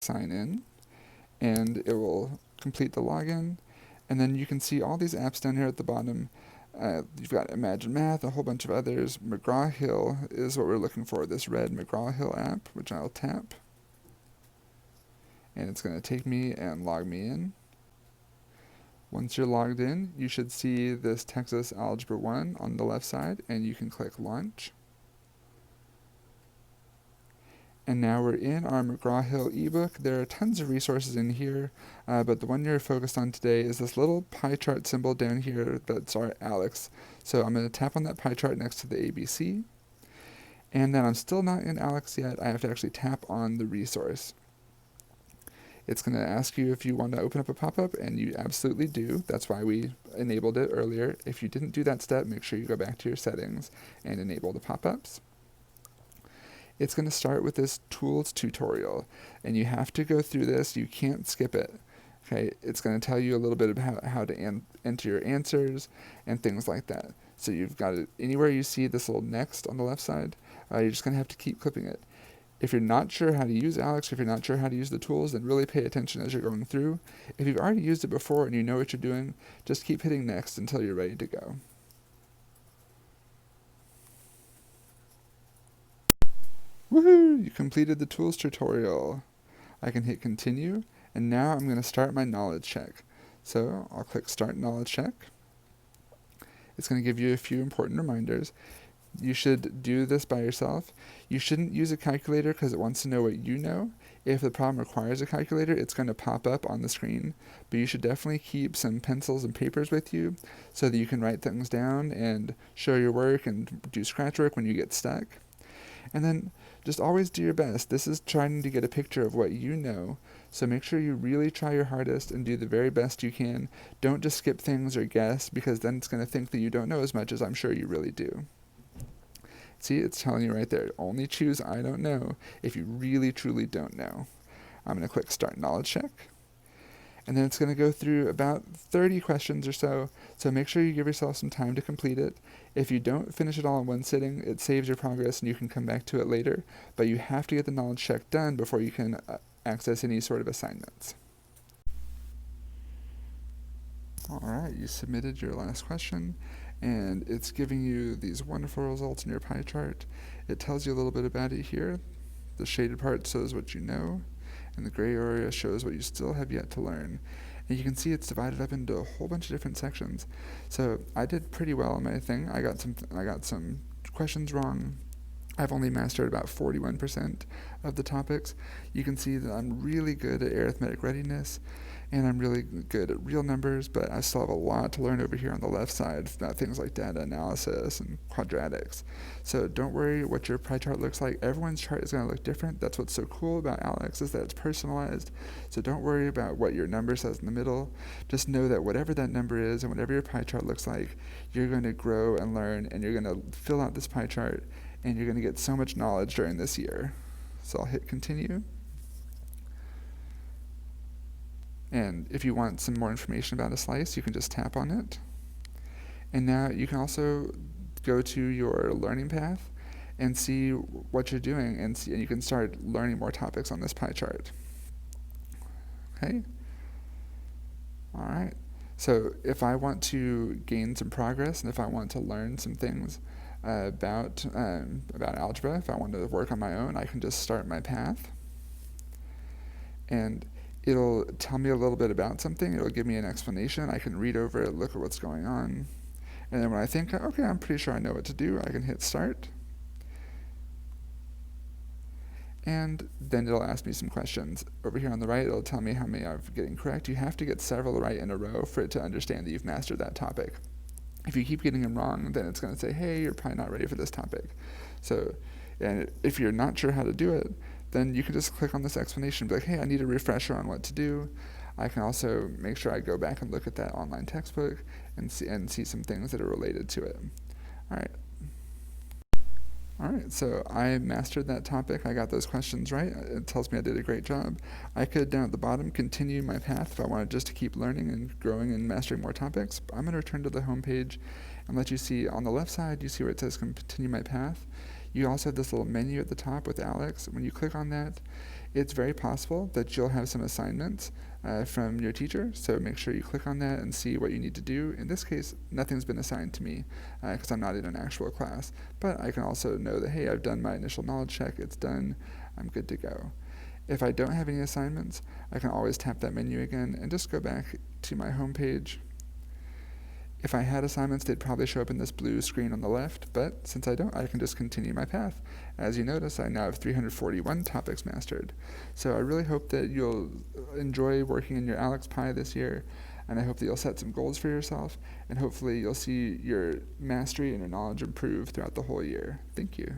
sign in, and it will complete the login. And then you can see all these apps down here at the bottom. You've got Imagine Math, a whole bunch of others. McGraw-Hill is what we're looking for, this red McGraw-Hill app, which I'll tap. And it's going to take me and log me in. Once you're logged in, you should see this Texas Algebra 1 on the left side, and you can click Launch. And now we're in our McGraw-Hill ebook. There are tons of resources in here, but the one you're focused on today is this little pie chart symbol down here that's our ALEKS. So I'm going to tap on that pie chart next to the ABC. And then I'm still not in ALEKS yet. I have to actually tap on the resource. It's going to ask you if you want to open up a pop-up, and you absolutely do. That's why we enabled it earlier. If you didn't do that step, make sure you go back to your settings and enable the pop-ups. It's going to start with this tools tutorial, and you have to go through this. You can't skip it. Okay, it's going to tell you a little bit about how to enter your answers and things like that. So you've got it anywhere you see this little next on the left side, you're just going to have to keep clipping it. If you're not sure how to use ALEKS, if you're not sure how to use the tools, then really pay attention as you're going through. If you've already used it before and you know what you're doing, just keep hitting next until you're ready to go. Woohoo! You completed the tools tutorial. I can hit continue, and now I'm going to start my knowledge check. So I'll click Start Knowledge Check. It's going to give you a few important reminders. You should do this by yourself. You shouldn't use a calculator because it wants to know what you know. If the problem requires a calculator, it's going to pop up on the screen. But you should definitely keep some pencils and papers with you so that you can write things down and show your work and do scratch work when you get stuck. And then just always do your best. This is trying to get a picture of what you know, so make sure you really try your hardest and do the very best you can. Don't just skip things or guess, because then it's going to think that you don't know as much as I'm sure you really do. See, it's telling you right there, only choose I don't know if you really truly don't know. I'm going to click Start Knowledge Check. And then it's going to go through about 30 questions or so make sure you give yourself some time to complete it. If you don't finish it all in one sitting, it saves your progress and you can come back to it later, but you have to get the knowledge check done before you can access any sort of assignments. Alright, you submitted your last question, and it's giving you these wonderful results in your pie chart. It tells you a little bit about it here. The shaded part shows what you know, and the gray area shows what you still have yet to learn. And you can see it's divided up into a whole bunch of different sections. So I did pretty well on my thing. I got some questions wrong. I've only mastered about 41% of the topics. You can see that I'm really good at arithmetic readiness, and I'm really good at real numbers, but I still have a lot to learn over here on the left side about things like data analysis and quadratics. So don't worry what your pie chart looks like. Everyone's chart is going to look different. That's what's so cool about ALEKS, is that it's personalized. So don't worry about what your number says in the middle. Just know that whatever that number is and whatever your pie chart looks like, you're going to grow and learn, and you're going to fill out this pie chart, and you're going to get so much knowledge during this year. So I'll hit continue. And if you want some more information about a slice, you can just tap on it. And now you can also go to your learning path and see what you're doing, and you can start learning more topics on this pie chart. Okay? All right. So if I want to gain some progress, and if I want to learn some things about algebra, if I want to work on my own, I can just start my path. And it'll tell me a little bit about something. It'll give me an explanation. I can read over it, look at what's going on. And then when I think, okay, I'm pretty sure I know what to do, I can hit start. And then it'll ask me some questions. Over here on the right, it'll tell me how many I'm getting correct. You have to get several right in a row for it to understand that you've mastered that topic. If you keep getting them wrong, then it's going to say, hey, you're probably not ready for this topic. So, and if you're not sure how to do it, then you can just click on this explanation and be like, hey, I need a refresher on what to do. I can also make sure I go back and look at that online textbook and see some things that are related to it. All right, so I mastered that topic. I got those questions right. It tells me I did a great job. I could, down at the bottom, continue my path if I wanted just to keep learning and growing and mastering more topics. I'm going to return to the home page and let you see on the left side, you see where it says continue my path. You also have this little menu at the top with ALEKS. When you click on that, It's very possible that you'll have some assignments from your teacher, so make sure you click on that and see what you need to do. In this case, nothing's been assigned to me because I'm not in an actual class, but I can also know that, hey, I've done my initial knowledge check, it's done, I'm good to go. If I don't have any assignments, I can always tap that menu again and just go back to my home page. If I had assignments, they'd probably show up in this blue screen on the left, but since I don't, I can just continue my path. As you notice, I now have 341 topics mastered. So I really hope that you'll enjoy working in your ALEKS Pi this year, and I hope that you'll set some goals for yourself, and hopefully you'll see your mastery and your knowledge improve throughout the whole year. Thank you.